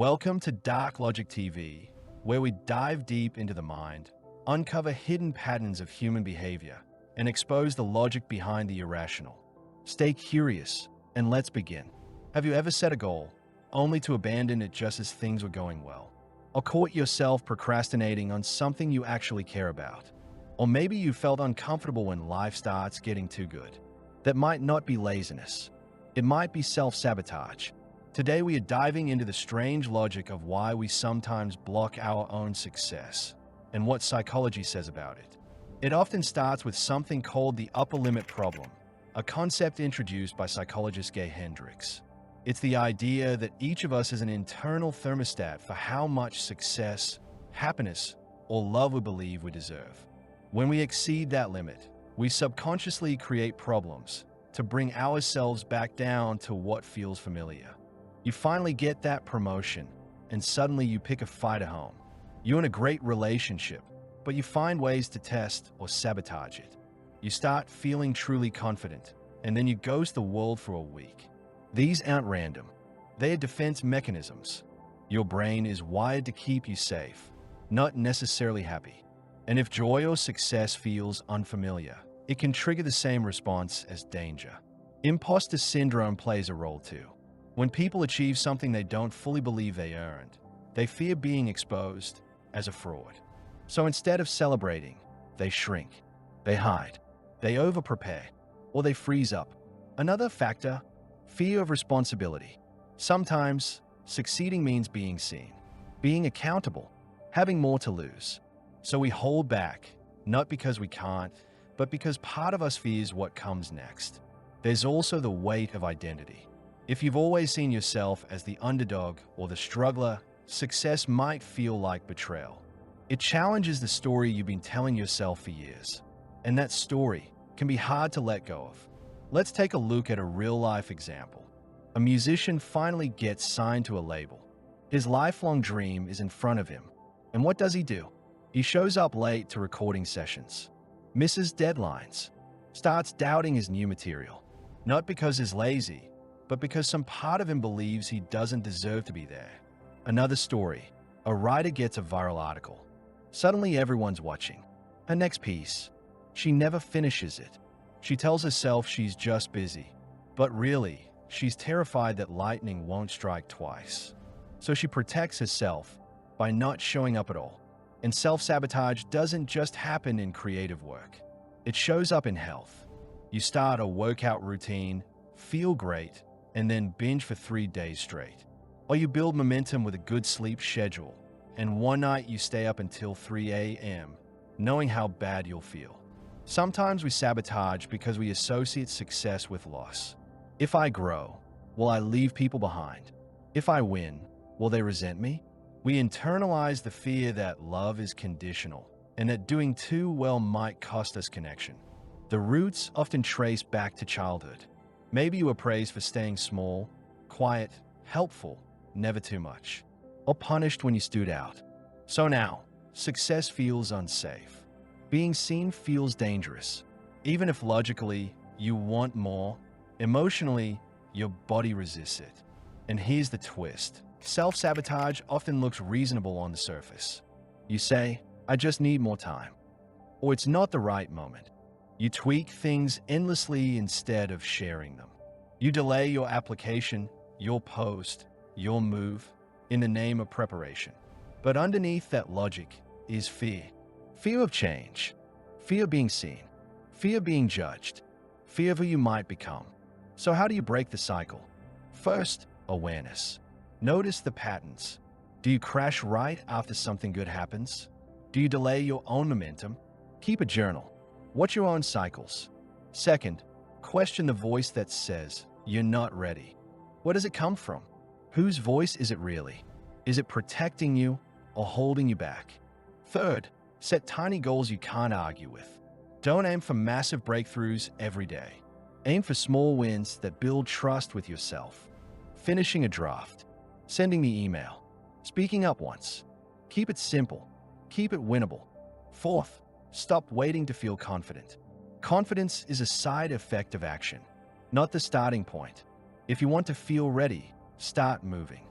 Welcome to DarkLogic TV, where we dive deep into the mind, uncover hidden patterns of human behavior, and expose the logic behind the irrational. Stay curious, and let's begin. Have you ever set a goal, only to abandon it just as things were going well? Or caught yourself procrastinating on something you actually care about? Or maybe you felt uncomfortable when life starts getting too good. That might not be laziness. It might be self-sabotage. Today we are diving into the strange logic of why we sometimes block our own success and what psychology says about it. It often starts with something called the upper limit problem, a concept introduced by psychologist Gay Hendricks. It's the idea that each of us is an internal thermostat for how much success, happiness, or love we believe we deserve. When we exceed that limit, we subconsciously create problems to bring ourselves back down to what feels familiar. You finally get that promotion, and suddenly you pick a fight at home. You're in a great relationship, but you find ways to test or sabotage it. You start feeling truly confident, and then you ghost the world for a week. These aren't random. They are defense mechanisms. Your brain is wired to keep you safe, not necessarily happy. And if joy or success feels unfamiliar, it can trigger the same response as danger. Imposter syndrome plays a role too. When people achieve something they don't fully believe they earned, they fear being exposed as a fraud. So instead of celebrating, they shrink, they hide, they over-prepare, or they freeze up. Another factor, fear of responsibility. Sometimes, succeeding means being seen, being accountable, having more to lose. So we hold back, not because we can't, but because part of us fears what comes next. There's also the weight of identity. If you've always seen yourself as the underdog or the struggler, success might feel like betrayal. It challenges the story you've been telling yourself for years, and that story can be hard to let go of. Let's take a look at a real-life example. A musician finally gets signed to a label. His lifelong dream is in front of him, and what does he do? He shows up late to recording sessions, misses deadlines, starts doubting his new material, not because he's lazy, but because some part of him believes he doesn't deserve to be there. Another story, a writer gets a viral article. Suddenly everyone's watching. Her next piece, she never finishes it. She tells herself she's just busy, but really, she's terrified that lightning won't strike twice. So she protects herself by not showing up at all. And self-sabotage doesn't just happen in creative work. It shows up in health. You start a workout routine, feel great, and then binge for 3 days straight. Or you build momentum with a good sleep schedule, and one night you stay up until 3 a.m., knowing how bad you'll feel. Sometimes we sabotage because we associate success with loss. If I grow, will I leave people behind? If I win, will they resent me? We internalize the fear that love is conditional and that doing too well might cost us connection. The roots often trace back to childhood. Maybe you were praised for staying small, quiet, helpful, never too much, or punished when you stood out. So now, success feels unsafe. Being seen feels dangerous. Even if logically you want more, emotionally, your body resists it. And here's the twist. Self-sabotage often looks reasonable on the surface. You say, I just need more time. Or it's not the right moment. You tweak things endlessly instead of sharing them. You delay your application, your post, your move, in the name of preparation. But underneath that logic is fear. Fear of change. Fear of being seen. Fear of being judged. Fear of who you might become. So how do you break the cycle? First, awareness. Notice the patterns. Do you crash right after something good happens? Do you delay your own momentum? Keep a journal. Watch your own cycles. Second, question the voice that says, you're not ready. Where does it come from? Whose voice is it really? Is it protecting you or holding you back? Third, set tiny goals you can't argue with. Don't aim for massive breakthroughs every day. Aim for small wins that build trust with yourself. Finishing a draft. Sending the email. Speaking up once. Keep it simple. Keep it winnable. Fourth, stop waiting to feel confident. Confidence is a side effect of action, not the starting point. If you want to feel ready, start moving.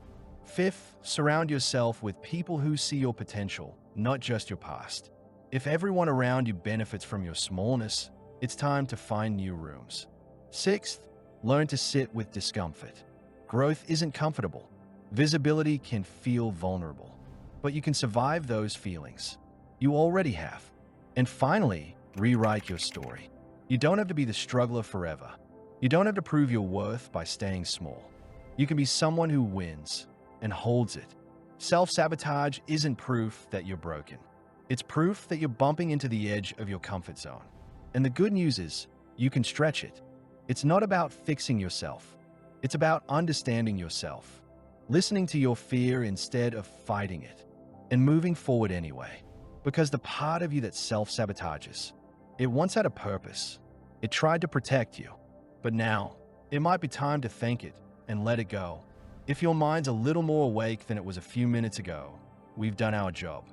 Fifth, surround yourself with people who see your potential, not just your past. If everyone around you benefits from your smallness, it's time to find new rooms. Sixth, learn to sit with discomfort. Growth isn't comfortable. Visibility can feel vulnerable, but you can survive those feelings. You already have. And finally, rewrite your story. You don't have to be the struggler forever. You don't have to prove your worth by staying small. You can be someone who wins and holds it. Self-sabotage isn't proof that you're broken. It's proof that you're bumping into the edge of your comfort zone. And the good news is, you can stretch it. It's not about fixing yourself. It's about understanding yourself, listening to your fear instead of fighting it, and moving forward anyway. Because the part of you that self-sabotages, it once had a purpose. It tried to protect you. But now, it might be time to thank it and let it go. If your mind's a little more awake than it was a few minutes ago, we've done our job.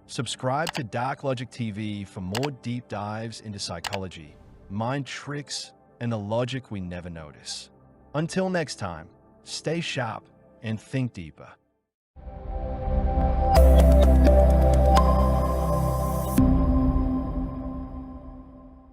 Subscribe to DarkLogic TV for more deep dives into psychology, mind tricks, and the logic we never notice. Until next time, stay sharp and think deeper.